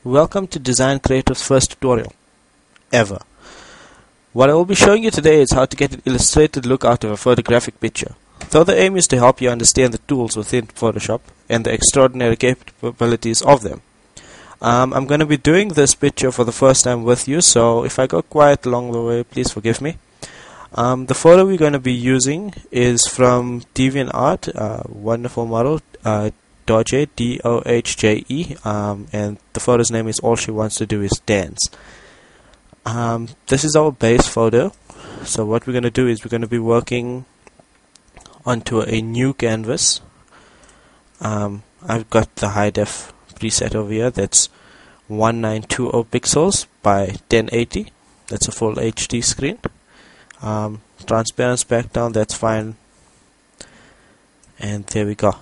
Welcome to Design Creative's first tutorial ever. What I will be showing you today is how to get an illustrated look out of a photographic picture. Though the aim is to help you understand the tools within Photoshop and the extraordinary capabilities of them. I'm going to be doing this picture for the first time with you, so if I go quiet along the way, please forgive me. The photo we're going to be using is from DeviantArt, wonderful model, Dohje, D-O-H-J-E, and the photo's name is All She Wants to Do Is Dance. This is our base photo, so what we're going to do is we're going to be working onto a new canvas. I've got the high def preset over here, that's 1920 pixels by 1080, that's a full HD screen. Transparency back down, that's fine, and there we go.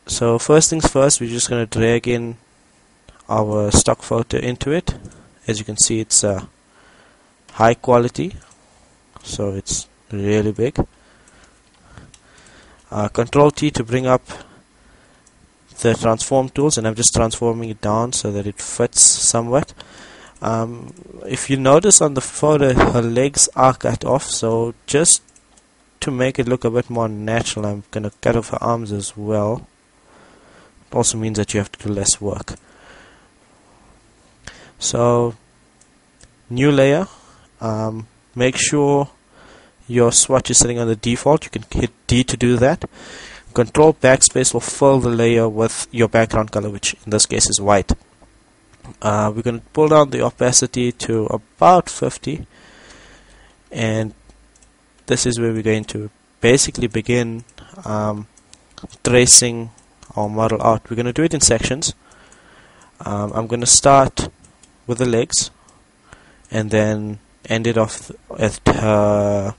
So first things first, we're just going to drag in our stock photo into it. As you can see, it's high quality, so it's really big. Control T to bring up the transform tools, and I'm just transforming it down so that it fits somewhat. If you notice on the photo, her legs are cut off, so just to make it look a bit more natural, I'm going to cut off her arms as well. Also means that you have to do less work. So new layer, make sure your swatch is sitting on the default. You can hit D to do that. Control backspace will fill the layer with your background color, which in this case is white. We're going to pull down the opacity to about 50, and this is where we're going to basically begin tracing our model out. We're going to do it in sections. I'm going to start with the legs and then end it off at her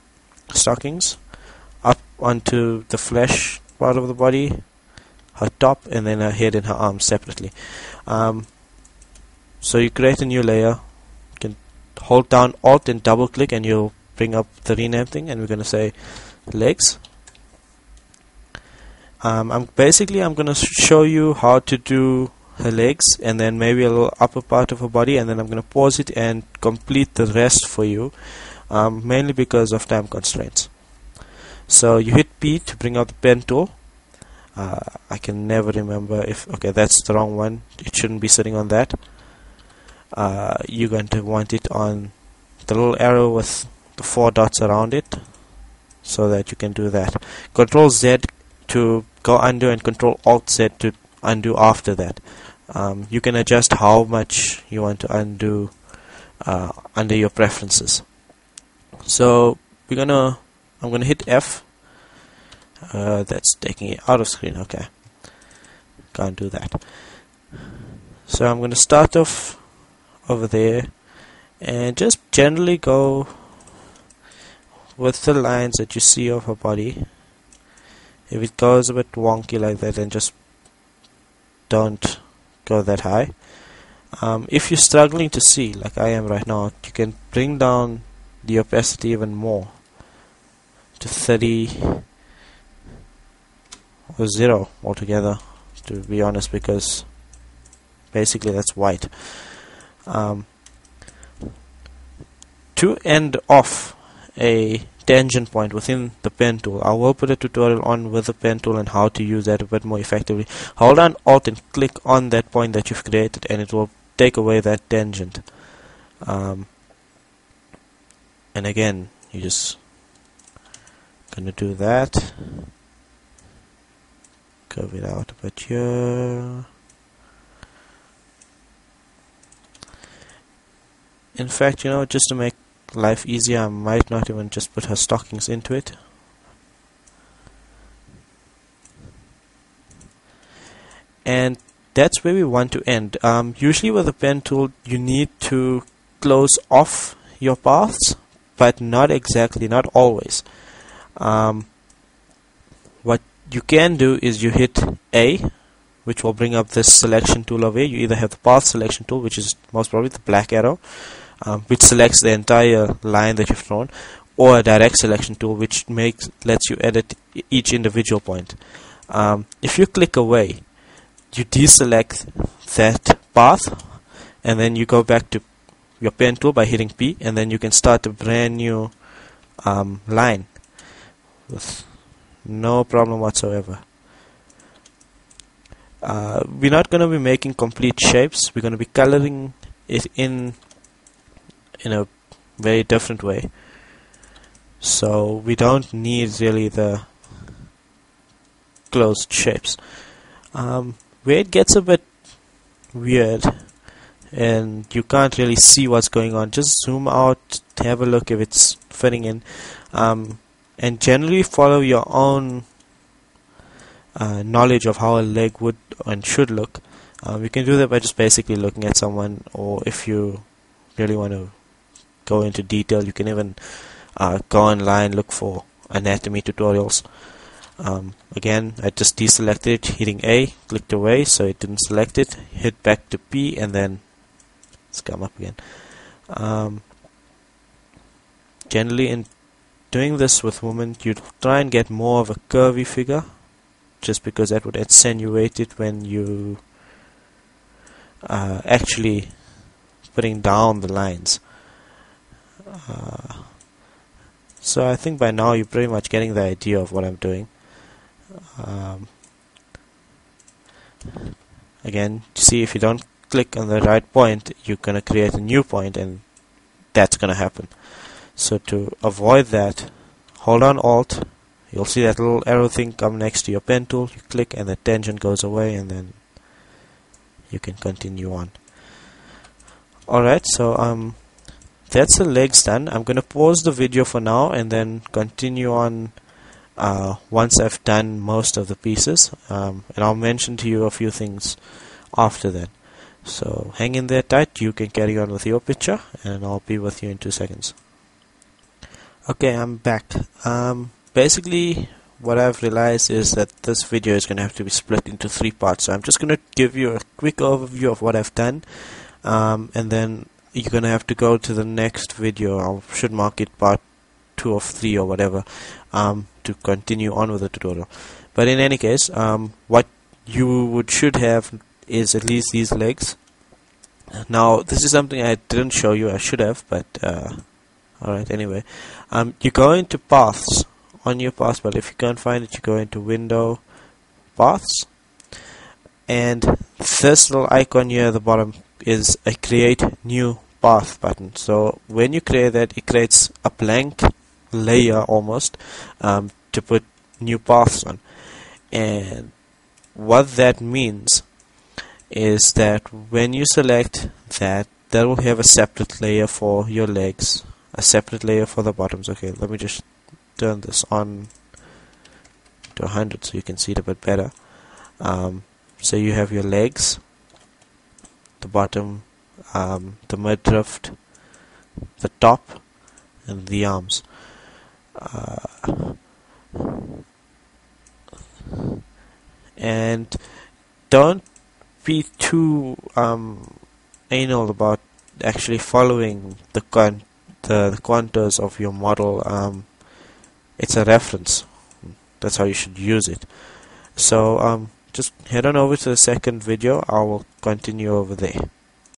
stockings, up onto the flesh part of the body, her top, and then her head and her arms separately. So you create a new layer. You can hold down Alt and double click and you'll bring up the rename thing, and we're going to say legs. I'm going to show you how to do her legs and then maybe a little upper part of her body, and then I'm going to pause it and complete the rest for you, mainly because of time constraints. So you hit P to bring out the pen tool. I can never remember if, okay, that's the wrong one, it shouldn't be sitting on that. You're going to want it on the little arrow with the 4 dots around it, so that you can do that. Control Z to go undo and Control Alt Z to undo after that. You can adjust how much you want to undo under your preferences. So I'm gonna hit F. That's taking it out of screen. Okay, can't do that. So I'm gonna start off over there and just generally go with the lines that you see of her body. If it goes a bit wonky like that, then just don't go that high. If you're struggling to see, like I am right now, you can bring down the opacity even more to 30 or 0 altogether, to be honest, because basically that's white. To end off a tangent point within the pen tool, I will put a tutorial on with the pen tool and how to use that a bit more effectively. Hold down Alt and click on that point that you've created, and it will take away that tangent. And again, you're just gonna do that. Curve it out a bit here. In fact, just to make life easier, I might not even just put her stockings into it. And that's where we want to end. Usually with the pen tool, you need to close off your paths, but not exactly, not always. What you can do is you hit A, which will bring up this selection tool over here. You either have the path selection tool, which is most probably the black arrow, which selects the entire line that you've drawn, or a direct selection tool, which lets you edit each individual point. If you click away, you deselect that path, and then you go back to your pen tool by hitting P, and then you can start a brand new line with no problem whatsoever. We're not going to be making complete shapes. We're going to be coloring it in a very different way, so we don't need really the closed shapes. Where it gets a bit weird and you can't really see what's going on, just zoom out, have a look if it's fitting in, and generally follow your own knowledge of how a leg would and should look. You can do that by just basically looking at someone, or if you really want to go into detail, you can even go online, look for anatomy tutorials. Again, I just deselected it, hitting A, clicked away so it didn't select it, hit back to P, and then it's come up again. Generally, in doing this with women, you try and get more of a curvy figure, just because that would accentuate it when you actually putting down the lines. So I think by now you're pretty much getting the idea of what I'm doing. Again, see, if you don't click on the right point, you're going to create a new point, and that's going to happen. So to avoid that, hold on Alt, you'll see that little arrow thing come next to your pen tool, you click and the tangent goes away, and then you can continue on. Alright, so that's the legs done. I'm going to pause the video for now and then continue on once I've done most of the pieces, and I'll mention to you a few things after that. So hang in there tight, you can carry on with your picture, and I'll be with you in 2 seconds. Okay, I'm back. Basically what I've realized is that this video is going to have to be split into 3 parts. So I'm just going to give you a quick overview of what I've done, and then you're going to have to go to the next video. I should mark it part 2 of 3 or whatever, to continue on with the tutorial. But in any case, what you should have is at least these legs. Now this is something I didn't show you, I should have, but alright, anyway, you go into paths on your path bar. If you can't find it, you go into window, paths, and this little icon here at the bottom is a create new path button. So when you create that, it creates a blank layer almost, to put new paths on. And what that means is that when you select that, that will have a separate layer for your legs, a separate layer for the bottoms. Okay, let me just turn this on to 100 so you can see it a bit better. So you have your legs, the bottom, the midriff, the top, and the arms. And don't be too anal about actually following the contours of your model. It's a reference. That's how you should use it. So just head on over to the second video. I will continue over there.